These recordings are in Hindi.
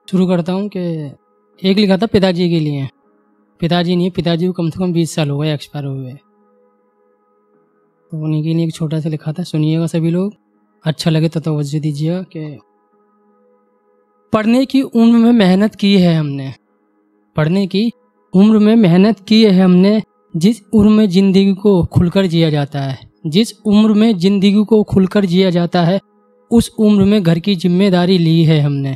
शुरू करता हूँ कि एक लिखा था पिताजी के लिए। पिताजी नहीं, पिताजी को कम से कम 20 साल हो गए एक्सपायर हुए। तो उन्हीं के लिए एक छोटा सा लिखा था, सुनिएगा सभी लोग, अच्छा लगे तो तवज्जो दीजिएगा। कि पढ़ने की उम्र में मेहनत की है हमने, पढ़ने की उम्र में मेहनत की है हमने, जिस उम्र में ज़िंदगी को खुलकर जिया जाता है, जिस उम्र में ज़िंदगी को खुलकर जिया जाता है, उस उम्र में घर की जिम्मेदारी ली है हमने।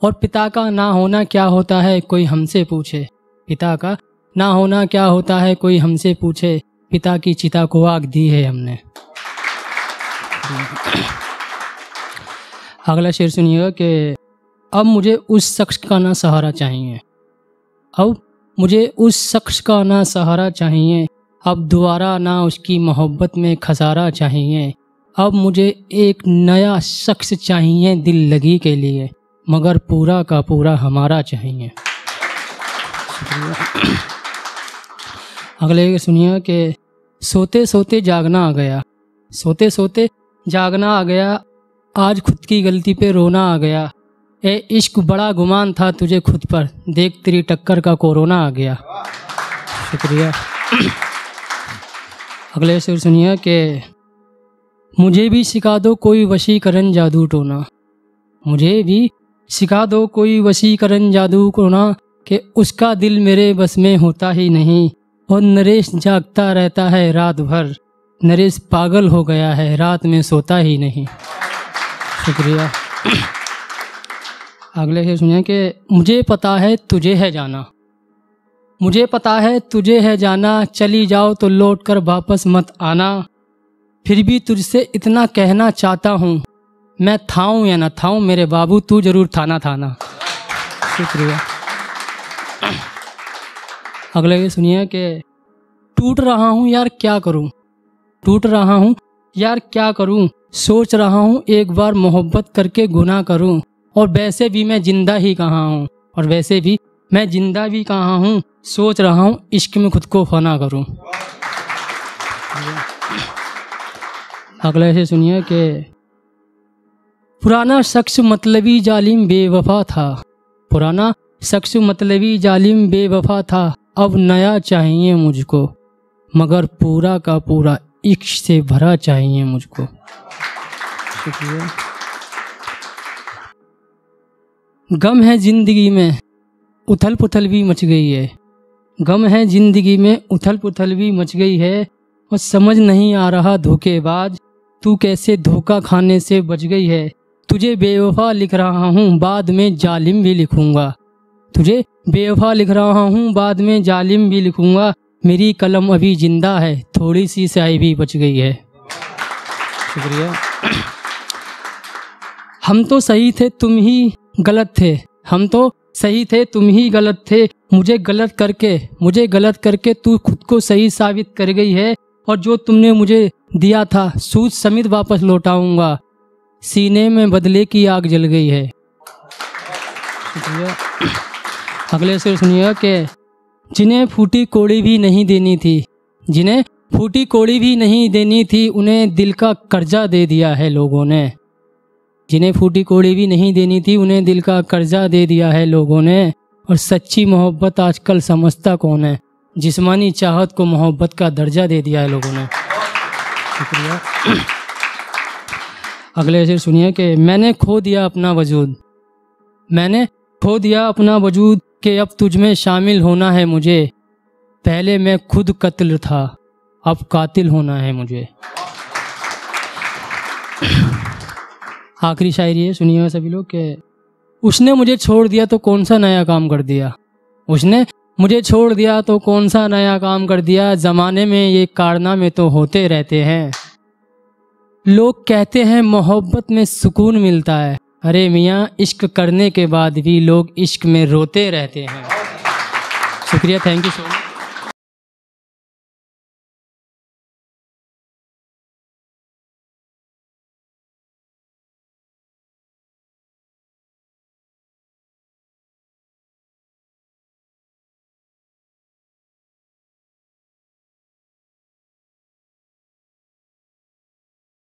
और पिता का ना होना क्या होता है कोई हमसे पूछे, पिता का ना होना क्या होता है कोई हमसे पूछे, पिता की चिता को आग दी है हमने। अगला शेर सुनिएगा कि अब मुझे उस शख्स का ना सहारा चाहिए, अब मुझे उस शख्स का ना सहारा चाहिए, अब दोबारा ना उसकी मोहब्बत में खसारा चाहिए, अब मुझे एक नया शख्स चाहिए दिल लगी के लिए, मगर पूरा का पूरा हमारा चाहिए। अगले सुनिए कि सोते सोते जागना आ गया, सोते सोते जागना आ गया, आज खुद की गलती पे रोना आ गया, ए इश्क बड़ा गुमान था तुझे खुद पर, देख तेरी टक्कर का कोरोना आ गया। शुक्रिया। अगले शेर सुनिए कि मुझे भी सिखा दो कोई वशीकरण जादू टोना, मुझे भी सिखा दो कोई वशीकरण जादू टोना, कि उसका दिल मेरे बस में होता ही नहीं, और नरेश जागता रहता है रात भर, नरेश पागल हो गया है रात में सोता ही नहीं। शुक्रिया। अगले से सुनिए कि मुझे पता है तुझे है जाना, मुझे पता है तुझे है जाना, चली जाओ तो लौट कर वापस मत आना, फिर भी तुझसे इतना कहना चाहता हूँ, मैं थाऊँ या ना थाऊँ मेरे बाबू तू जरूर थाना थाना। शुक्रिया। अगले ये सुनिए कि टूट रहा हूँ यार क्या करूँ, टूट रहा हूँ यार क्या करूँ, सोच रहा हूँ एक बार मोहब्बत करके गुनाह करूँ, और वैसे भी मैं जिंदा ही कहाँ हूँ, और वैसे भी मैं जिंदा भी कहाँ हूँ, सोच रहा हूँ इश्क में खुद को फना करूँ। अगले से सुनिए कि पुराना शख्स मतलबी जालिम बेवफा था, पुराना शख्स मतलबी जालिम बेवफा था, अब नया चाहिए मुझको, मगर पूरा का पूरा इश्क से भरा चाहिए मुझको। शुक्रिया। गम है जिंदगी में उथल पुथल भी मच गई है, गम है जिंदगी में उथल पुथल भी मच गई है, और समझ नहीं आ रहा धोखेबाज तू कैसे धोखा खाने से बच गई है, तुझे बेवफा लिख रहा हूँ बाद में जालिम भी लिखूंगा, तुझे बेवफा लिख रहा हूँ बाद में जालिम भी लिखूंगा, मेरी कलम अभी जिंदा है थोड़ी सी स्याही भी बच गई है। शुक्रिया। हम तो सही थे तुम ही गलत थे, हम तो सही थे तुम ही गलत थे, मुझे गलत करके तू खुद को सही साबित कर गई है, और जो तुमने मुझे दिया था सूद समेत वापस लौटाऊंगा, सीने में बदले की आग जल गई है। अगले से सुनिएगा कि जिन्हें फूटी कोड़ी भी नहीं देनी थी, जिन्हें फूटी कोड़ी भी नहीं देनी थी, उन्हें दिल का कर्जा दे दिया है लोगों ने, जिन्हें फूटी कोड़ी भी नहीं देनी थी उन्हें दिल का कर्जा दे दिया है लोगों ने, और सच्ची मोहब्बत आजकल समझता कौन है, जिस्मानी चाहत को मोहब्बत का दर्जा दे दिया है लोगों ने। शुक्रिया। अगले से सुनिए कि मैंने खो दिया अपना वजूद, मैंने खो दिया अपना वजूद, कि अब तुझ में शामिल होना है मुझे, पहले मैं खुद कत्ल था अब कातिल होना है मुझे। आखिरी शायरी है, सुनिए सभी लोग कि उसने मुझे छोड़ दिया तो कौन सा नया काम कर दिया, उसने मुझे छोड़ दिया तो कौन सा नया काम कर दिया, ज़माने में ये कारनामे तो होते रहते हैं, लोग कहते हैं मोहब्बत में सुकून मिलता है, अरे मियाँ इश्क करने के बाद भी लोग इश्क में रोते रहते हैं। शुक्रिया, थैंक यू सो मच।